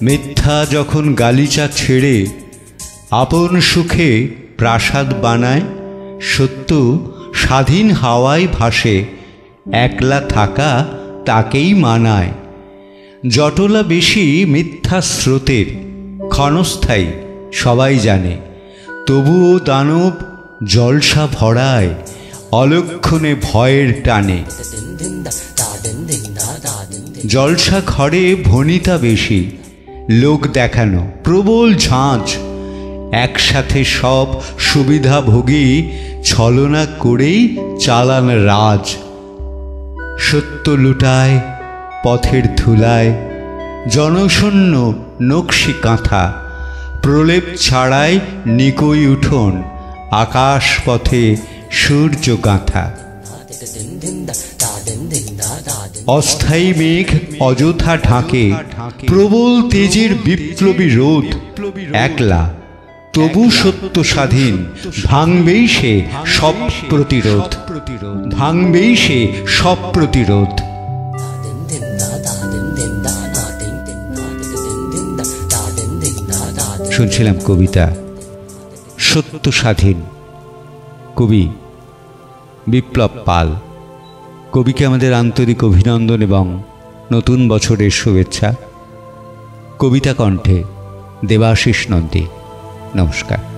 মিথ্যা যখন গালিচা ছেড়ে আপন সুখে প্রাসাদ বানায়, সত্য স্বাধীন হাওয়ায় ভাসে, একলা থাকা তাকেই মানায়। জটলা বেশি মিথ্যা স্রোতের, ক্ষণস্থায়ী সবাই জানে, তবুও দানব জলসা ভরায়, অলক্ষণে ভয়ের টানে। জলসা ঘরে ভনিতা বেশি, লোক দেখানো প্রবল ঝাঁঝ, একসাথে সব সুবিধা ভোগী ছলনা করেই চালান রাজ। সত্য লুটায় পথের ধুলায়, জনশূন্য নকশি কাঁথা, প্রলেপ ছাড়ায় নিকই উঠোন, আকাশ পথে সূর্য গাঁথা। অস্থায়ী মেঘ অযথা ঢাকে, প্রবল তেজের বিপ্লবী রোদ, একলা তবু সত্য স্বাধীন, ভাঙবেই সে সব প্রতিরোধ, ভাঙবেই সে সব প্রতিরোধ। শুনছিলাম কবিতা সত্য স্বাধীন, কবি বিপ্লব পাল। কবিকে আমাদের আন্তরিক অভিনন্দন এবং নতুন বছরের শুভেচ্ছা। কবিতা কণ্ঠে দেবাশিস নন্দী। নমস্কার।